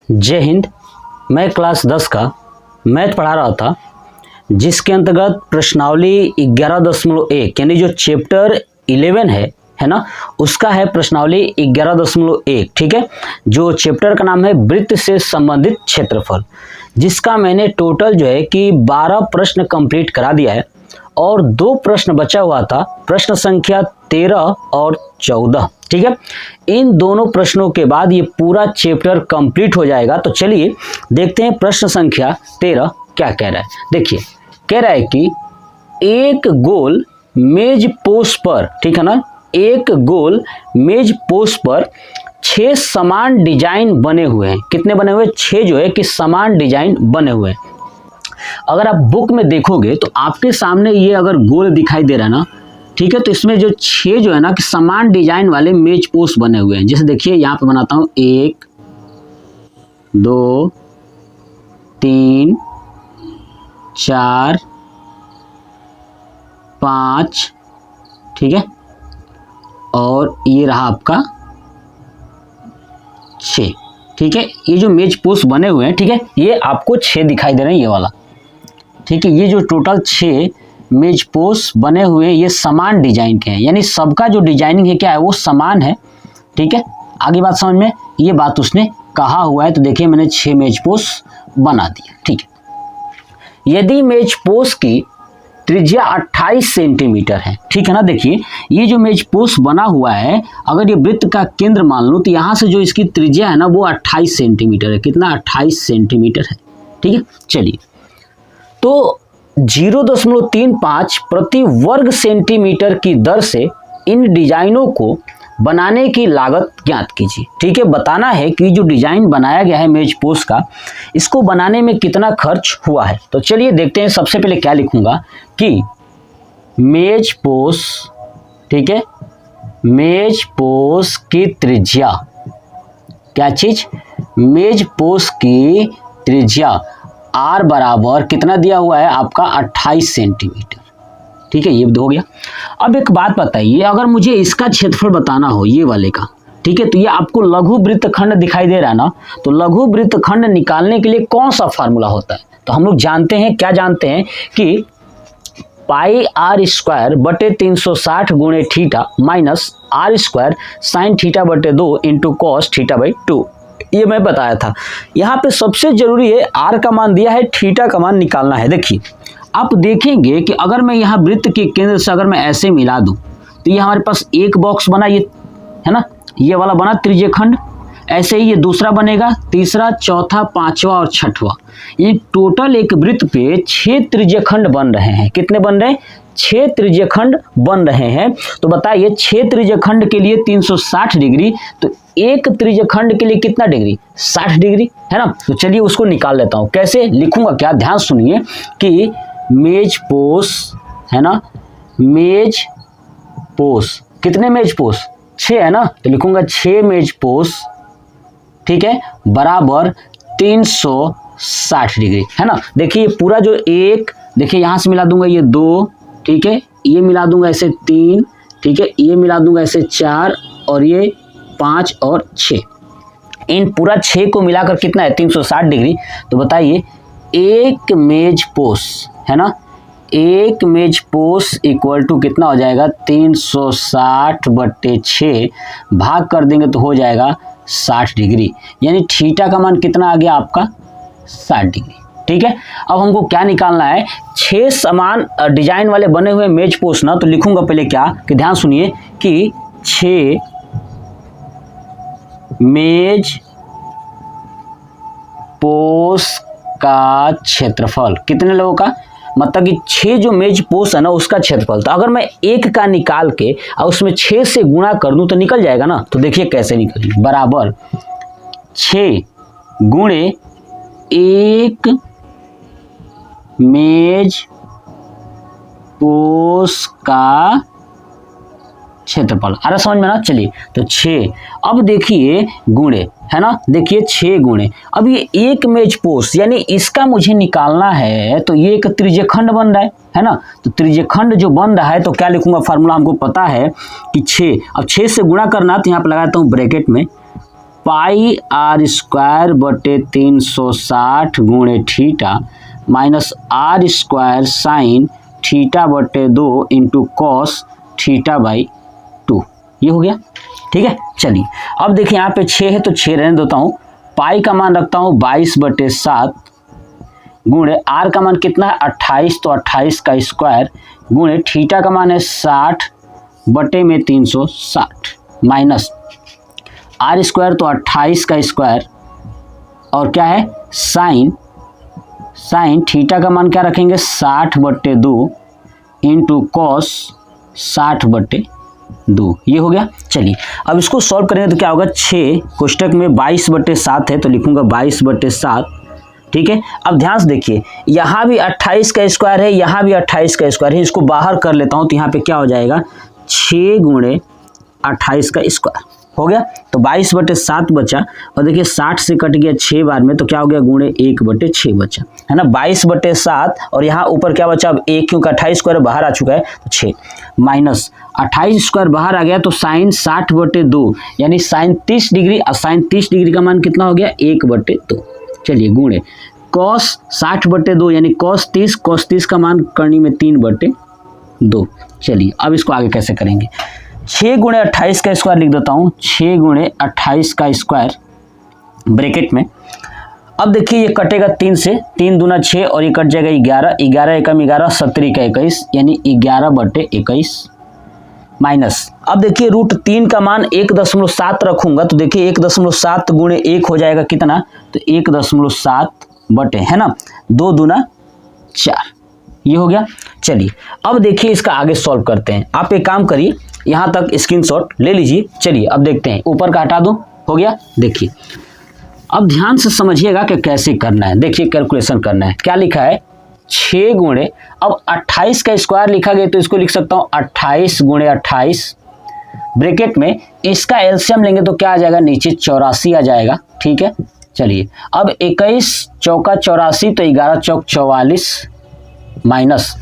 जय हिंद। मैं क्लास 10 का मैथ पढ़ा रहा था, जिसके अंतर्गत प्रश्नावली 11.1 यानी जो चैप्टर 11 है ना, उसका है प्रश्नावली 11.1। ठीक है, जो चैप्टर का नाम है वृत्त से संबंधित क्षेत्रफल, जिसका मैंने टोटल जो है कि 12 प्रश्न कंप्लीट करा दिया है और 2 प्रश्न बचा हुआ था, प्रश्न संख्या 13 और 14। ठीक है, इन दोनों प्रश्नों के बाद ये पूरा चैप्टर कंप्लीट हो जाएगा। तो चलिए देखते हैं प्रश्न संख्या 13 क्या कह रहा है। देखिए, कह रहा है कि एक गोल मेज पोस्ट पर, ठीक है ना, एक गोल मेज पोस्ट पर 6 समान डिजाइन बने हुए हैं। कितने बने हुए? 6 जो है कि समान डिजाइन बने हुए हैं। अगर आप बुक में देखोगे तो आपके सामने ये अगर गोल दिखाई दे रहा है ना, ठीक है, तो इसमें जो 6 जो है ना कि समान डिजाइन वाले मेज पोस्ट बने हुए हैं। जैसे देखिए यहाँ पे बनाता हूँ 1 2 3 4 5, ठीक है, और ये रहा आपका 6। ठीक है, ये जो मेज पोस्ट बने हुए हैं, ठीक है, ये आपको 6 दिखाई दे रहे हैं, ये वाला। ठीक है, ये जो टोटल 6 मेज पोस्ट बने हुए हैं, ये समान डिजाइन के हैं, यानी सबका जो डिजाइनिंग है क्या है, वो समान है। ठीक है, आगे बात समझ में, ये बात उसने कहा हुआ है। तो देखिए मैंने 6 मेज पोस्ट बना दिया। ठीक है, यदि मेज पोस्ट की त्रिज्या 28 सेंटीमीटर है, ठीक है ना, देखिए ये जो मेज पोस्ट बना हुआ है, अगर ये वृत्त का केंद्र मान लो तो यहाँ से जो इसकी त्रिज्या है ना वो 28 सेंटीमीटर है। कितना? 28 सेंटीमीटर है। ठीक है, चलिए, तो 0.35 प्रति वर्ग सेंटीमीटर की दर से इन डिजाइनों को बनाने की लागत ज्ञात कीजिए। ठीक है, बताना है कि जो डिजाइन बनाया गया है मेज पोस्ट का, इसको बनाने में कितना खर्च हुआ है। तो चलिए देखते हैं। सबसे पहले क्या लिखूंगा कि मेज पोस्ट, ठीक है, मेज पोस्ट की त्रिज्या, क्या चीज? मेज पोस्ट की त्रिज्या R बराबर कितना दिया हुआ है आपका? 28 सेंटीमीटर। ठीक है, ये हो गया। अब एक बात बताइए, अगर मुझे इसका क्षेत्रफल बताना हो, ये वाले का, ठीक है, तो ये आपको लघु वृत्तखंड दिखाई दे रहा है ना, तो लघु वृत्तखंड निकालने के लिए कौन सा फार्मूला होता है? तो हम लोग जानते हैं, क्या जानते हैं कि पाई आर स्क्वायर बटे 360 गुणे theta minus r square sine theta बटे 2 इंटू कॉस थीटा बाई 2। ये मैं बताया था। यहाँ पे सबसे जरूरी है आर का मान दिया है, थीटा का मान निकालना है। देखिए, आप देखेंगे कि अगर मैं यहाँ वृत्त के केंद्र से अगर मैं ऐसे मिला दूं तो ये हमारे पास एक बॉक्स बना, ये है ना, ये वाला बना त्रिज्यखंड। ऐसे ही ये दूसरा बनेगा, तीसरा, चौथा, पांचवा और छठवां। ये टोटल एक वृत्त पे 6 त्रिज्यखंड बन रहे हैं। कितने बन रहे हैं? 6 त्रिज्यखंड बन रहे हैं। तो बताइए 6 त्रिज्यखंड के लिए 360 डिग्री, तो एक त्रिज्यखंड के लिए कितना डिग्री? 60 डिग्री, है ना। तो चलिए उसको निकाल लेता हूँ। कैसे लिखूंगा क्या? ध्यान सुनिए कि मेज पोस्ट, है ना, मेज पोस्ट, कितने मेज पोस्ट? 6 है ना, तो लिखूंगा 6 मेज पोस्ट, ठीक है, बराबर 360 डिग्री, है ना। देखिए पूरा जो एक, देखिए यहां से मिला दूंगा ये 2, ठीक है, ये मिला दूंगा ऐसे 3, ठीक है, ये मिला दूंगा ऐसे 4 और ये 5 और 6। इन पूरा 6 को मिलाकर कितना है? 360 डिग्री। तो बताइए एक मेज पोस्ट, है ना, एक मेज पोस्ट इक्वल टू कितना हो जाएगा? 360 बटे 6 भाग कर देंगे तो हो जाएगा 60 डिग्री, यानी थीटा का मान कितना आ गया आपका? 60 डिग्री। ठीक है, अब हमको क्या निकालना है? 6 समान डिजाइन वाले बने हुए मेज पोस्ट ना, तो लिखूंगा पहले क्या कि ध्यान सुनिए कि 6 मेज पोस्ट का क्षेत्रफल, कितने लोगों का? मतलब कि 6 जो मेज पोस्ट है ना उसका क्षेत्रफल। तो अगर मैं एक का निकाल के और उसमें 6 से गुणा कर दूं तो निकल जाएगा ना। तो देखिए कैसे निकल, बराबर 6 गुणे 1 मेज पोस्ट का क्षेत्रफल। आ रहा समझ में ना? चलिए, तो 6, अब देखिए गुणे, है ना, देखिए 6 गुणे, अब ये एक मेज पोस्ट यानी इसका मुझे निकालना है, तो ये एक त्रिज्यखंड बन रहा है ना। तो त्रिज्यखंड जो बन रहा है तो क्या लिखूंगा? फार्मूला हमको पता है कि 6, अब 6 से गुणा करना, तो यहाँ पर लगाता हूँ ब्रैकेट में पाई आर स्क्वायर बटे 360 गुणे theta minus r square sine theta बटे 2 इंटू कॉस थीटा बाई 2। ये हो गया, ठीक है। चलिए अब देखिए यहाँ पे 6 है तो 6 रहने देता हूँ। पाई का मान रखता हूँ 22/7 गुणे आर का मान कितना है 28, तो 28 का स्क्वायर गुणे थीटा का मान है 60 बटे में 360 माइनस आर स्क्वायर तो 28 का स्क्वायर और क्या है साइन थीटा का मान क्या रखेंगे 60/2 इंटू कॉस 60/2। ये हो गया। चलिए अब इसको सॉल्व करेंगे तो क्या होगा, 6 कोष्टक में 22/7 है तो लिखूंगा 22/7, ठीक है। अब ध्यान से देखिए यहाँ भी 28 का स्क्वायर है, यहाँ भी 28 का स्क्वायर है, इसको बाहर कर लेता हूँ तो यहाँ पे क्या हो जाएगा 6 गुणे 28 का स्क्वायर हो गया, तो 22/7 बचा। और देखिए 60 से कट गया 6 बार में तो क्या हो गया गुणे 1/6 बचा, है ना। 22/7 और यहाँ ऊपर क्या बचा अब 1, क्योंकि 28 स्क्वायर बाहर आ चुका है तो 6 माइनस 28 स्क्वायर बाहर आ गया तो साइन 60/2 यानी साइन 30 डिग्री। और साइन 30 डिग्री का मान कितना हो गया 1/2। चलिए गुणे कॉस 60/2 यानी कॉस 30 का मान करनी में 3/2। चलिए अब इसको आगे कैसे करेंगे, 6 गुणे 28 का स्क्वायर लिख देता हूँ, 6 गुणे 28 का स्क्वायर ब्रैकेट में। अब देखिए ये कटेगा 3 से, 3 दूना 6 और ये कट जाएगा 11, 11 एकम 11, 17 का 21 यानी 11/21 माइनस। अब देखिए √3 का मान 1.7 रखूंगा तो देखिए 1.7 गुणे 1 हो जाएगा कितना, तो 1.7 बटे, है ना, 2 दूना 4। ये हो गया। चलिए अब देखिए इसका आगे सॉल्व करते हैं। आप एक काम करिए, यहाँ तक स्क्रीनशॉट ले लीजिए। चलिए अब देखते हैं, ऊपर का हटा दूं, हो गया। देखिए अब ध्यान से समझिएगा कि कैसे करना है। देखिए कैलकुलेशन करना है, क्या लिखा है 6 गुणे, अब 28 का स्क्वायर लिखा गया तो इसको लिख सकता हूँ 28 गुणे 28 ब्रैकेट में, इसका एलसीएम लेंगे तो क्या आ जाएगा नीचे 84 आ जाएगा, ठीक है। चलिए अब 21 चौका 84 तो 11 चौक 44 माइनस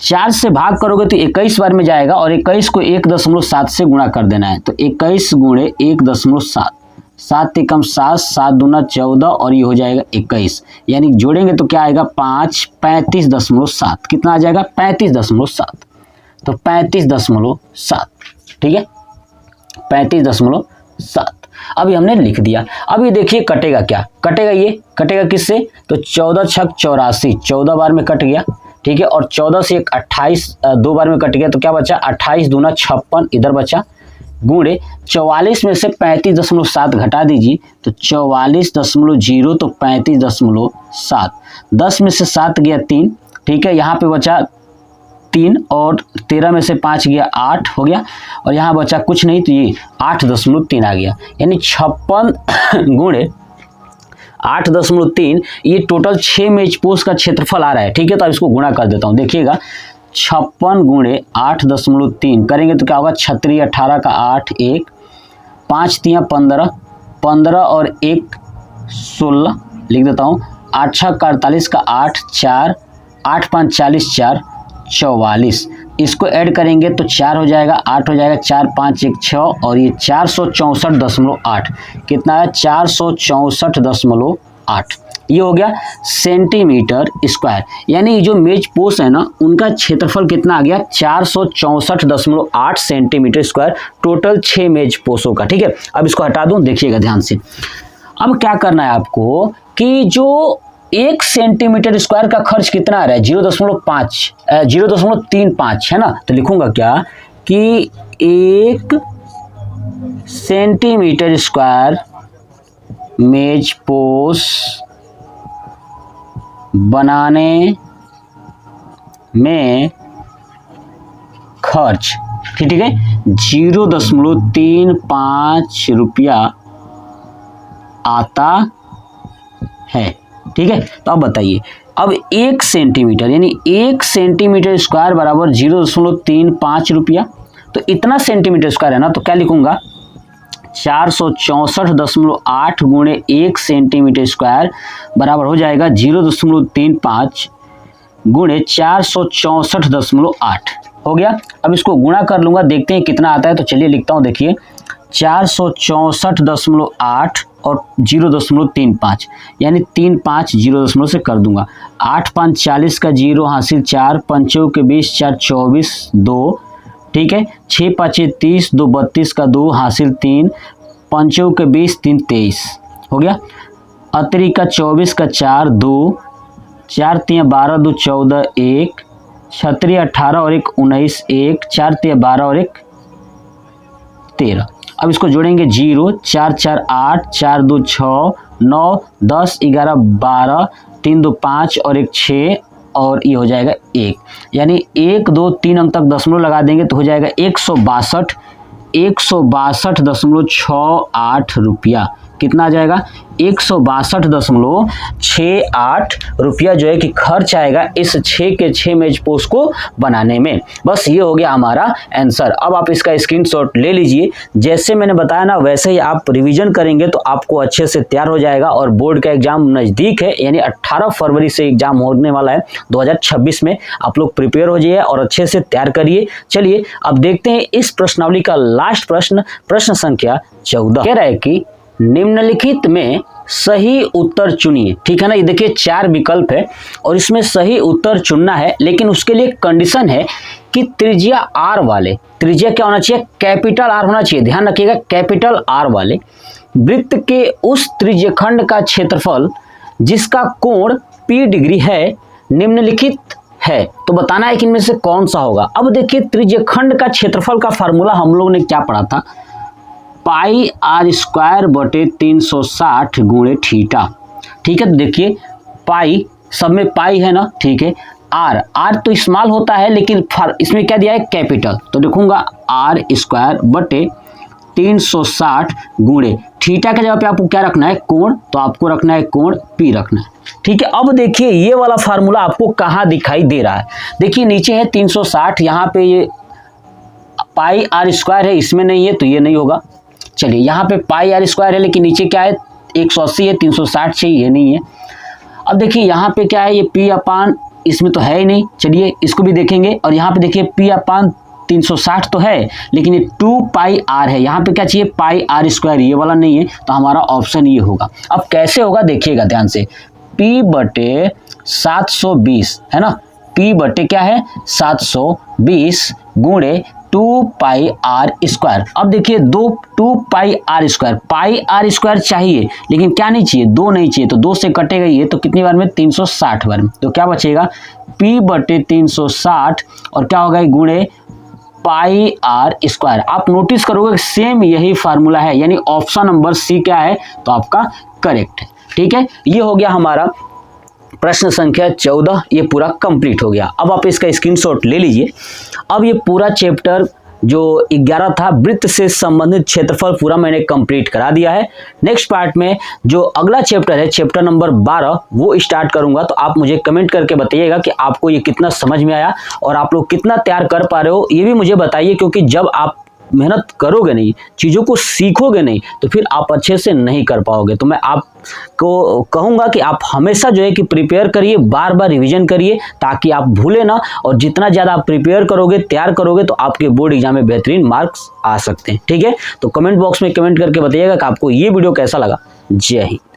4 से भाग करोगे तो 21 बार में जाएगा और 21 को 1.7 से गुणा कर देना है, तो 21 गुणे 1.7, 7 एकम 7, 7 दूना 14 और ये हो जाएगा 21, यानी जोड़ेंगे तो क्या आएगा 5, 35.7, कितना आ जाएगा 35.7, तो 35.7, ठीक है 35.7। अभी हमने लिख दिया। अब ये देखिए कटेगा क्या, कटेगा ये कटेगा किससे, तो 14 छक 84, 14 बार में कट गया, ठीक है। और 14 से 28 2 बार में कट गया तो क्या बचा 28 दूना 56 इधर बचा, गुणे 44 में से 35.7 घटा दीजिए तो 44.0 तो 35.7, 10 में से 7 गया 3, ठीक है। यहाँ पे बचा 3 और 13 में से 5 गया 8 हो गया, और यहाँ बचा कुछ नहीं तो ये 8.3 आ गया, यानी 56 गुणे 8.3, ये टोटल 6 मेज पोस्ट का क्षेत्रफल आ रहा है, ठीक है। तो अब इसको गुणा कर देता हूँ, देखिएगा 56 गुणे 8.3 करेंगे तो क्या होगा 36 18 का 8 1 5 3 15 15 और 1 16 लिख देता हूँ, 8 6 का 48 का 8 4 8 5 40 4 44, इसको ऐड करेंगे तो 4 हो जाएगा, 8 हो जाएगा, 4 5 1 6 और ये 464.8 कितना है 464.8, ये हो गया सेंटीमीटर स्क्वायर। यानी ये जो मेज पोस्ट है ना उनका क्षेत्रफल कितना आ गया 464.8 सेंटीमीटर स्क्वायर, टोटल 6 मेज पोस्टों का, ठीक है। अब इसको हटा दूं, देखिएगा ध्यान से। अब क्या करना है आपको कि जो 1 सेंटीमीटर स्क्वायर का खर्च कितना आ रहा है 0.35 है ना, तो लिखूंगा क्या कि 1 सेंटीमीटर स्क्वायर मेज पोस्ट बनाने में खर्च, ठीक है 0.35 रुपया आता है, ठीक है। तो अब बताइए, अब 1 सेंटीमीटर यानी 1 सेंटीमीटर स्क्वायर बराबर 0.35 रुपया, तो इतना सेंटीमीटर स्क्वायर है ना, तो क्या लिखूंगा 464.8 गुणे 1 सेंटीमीटर स्क्वायर बराबर हो जाएगा 0.35 गुणे 464.8 हो गया। अब इसको गुणा कर लूंगा, देखते हैं कितना आता है। तो चलिए लिखता हूँ, देखिए 464.8 और 0.35 यानी 3 5 0 से कर दूंगा। 8 5 40 का 0 हासिल 4, 5 के 20 4 24 2, ठीक है। 6 5 30, 2 32 का 2 हासिल 3, 5 के 20 3 23 हो गया। अतरी का 24 का 4 2, 4 3 12 2 14 1, 6 18 और 1 19 1, 4 3 12 और 1 13। अब इसको जोड़ेंगे 0 4 4 8, 4 2 6 9 10 11 12, 3 2 5 और 1 6 और ये हो जाएगा 1, यानी 1 2 3 अंक तक दशमलव लगा देंगे तो हो जाएगा 162.68 रुपया। कितना आ जाएगा? 162.68 रुपया जो है कि खर्च आएगा इस 6 के 6 मेज पोस्ट को बनाने में। बस ये हो गया हमारा आंसर। अब आप इसका स्क्रीनशॉट ले लीजिए। जैसे मैंने बताया ना वैसे ही आप रिवीजन करेंगे तो आपको अच्छे से तैयार हो जाएगा। और बोर्ड का एग्जाम नज़दीक है, यानी 18 फरवरी से एग्जाम होने वाला है 2026 में। आप लोग प्रिपेयर हो जाइए और अच्छे से तैयार करिए। चलिए अब देखते हैं इस प्रश्नावली का लास्ट प्रश्न, प्रश्न संख्या 14 कह रहा है कि निम्नलिखित में सही उत्तर चुनिए। ठीक है ना, ये देखिए 4 विकल्प है और इसमें सही उत्तर चुनना है, लेकिन उसके लिए कंडीशन है कि त्रिज्या आर वाले, त्रिज्या क्या होना चाहिए? कैपिटल आर होना चाहिए। ध्यान रखिएगा, कैपिटल आर वाले वृत्त के उस त्रिज्यखंड का क्षेत्रफल जिसका कोण P डिग्री है निम्नलिखित है। तो बताना है कि इनमें से कौन सा होगा। अब देखिए त्रिज्यखंड का क्षेत्रफल का फार्मूला हम लोगों ने क्या पढ़ा था? पाई आर स्क्वायर बटे 360 गुणे थीटा। ठीक है, तो देखिए पाई, सब में पाई है ना, ठीक है। आर, आर तो स्मॉल होता है लेकिन इसमें क्या दिया है? कैपिटल। तो देखूंगा आर स्क्वायर बटे 360 गुणे थीटा के जगह पे आपको क्या रखना है? कोण। तो आपको रखना है कोण P रखना है। ठीक है, अब देखिए ये वाला फार्मूला आपको कहाँ दिखाई दे रहा है? देखिए नीचे है 360, यहाँ पे ये पाई आर स्क्वायर है, इसमें नहीं है तो ये नहीं होगा। चलिए यहाँ पे पाई आर स्क्वायर है लेकिन नीचे क्या है? 180 है, 360 चाहिए, ये नहीं है। अब देखिए यहाँ पे क्या है? ये P अपान, इसमें तो है ही नहीं। चलिए इसको भी देखेंगे। और यहाँ पे देखिए P अपान 360 तो है लेकिन ये 2 पाई आर है। यहाँ पे क्या चाहिए? पाई आर स्क्वायर, ये वाला नहीं है तो हमारा ऑप्शन ये होगा। अब कैसे होगा देखिएगा ध्यान से। P बटे 720 है ना, P बटे क्या है? 720 गुणे 2 पाई आर स्क्वायर। अब देखिए 2 pi R square, pi R square चाहिए लेकिन क्या नहीं चाहिए? 2 नहीं चाहिए, तो 2 से कटेगा ये, तो कितनी बार में? 360 बार में। तो क्या बचेगा? P बटे 360 और क्या होगा? गुणे पाई आर स्क्वायर। आप नोटिस करोगे सेम यही फार्मूला है, यानी ऑप्शन नंबर सी क्या है? तो आपका करेक्ट है। ठीक है, ये हो गया हमारा प्रश्न संख्या 14, ये पूरा कंप्लीट हो गया। अब आप इसका स्क्रीनशॉट ले लीजिए। अब ये पूरा चैप्टर जो 11 था वृत्त से संबंधित क्षेत्रफल पूरा मैंने कंप्लीट करा दिया है। नेक्स्ट पार्ट में जो अगला चैप्टर है, चैप्टर नंबर 12, वो स्टार्ट करूंगा। तो आप मुझे कमेंट करके बताइएगा कि आपको ये कितना समझ में आया और आप लोग कितना तैयार कर पा रहे हो, ये भी मुझे बताइए। क्योंकि जब आप मेहनत करोगे नहीं, चीज़ों को सीखोगे नहीं, तो फिर आप अच्छे से नहीं कर पाओगे। तो मैं आपको कहूँगा कि आप हमेशा जो है कि प्रिपेयर करिए, बार बार रिवीजन करिए ताकि आप भूले ना। और जितना ज़्यादा आप प्रिपेयर करोगे, तैयार करोगे, तो आपके बोर्ड एग्जाम में बेहतरीन मार्क्स आ सकते हैं। ठीक है, तो कमेंट बॉक्स में कमेंट करके बताइएगा कि आपको ये वीडियो कैसा लगा। जय हिंद।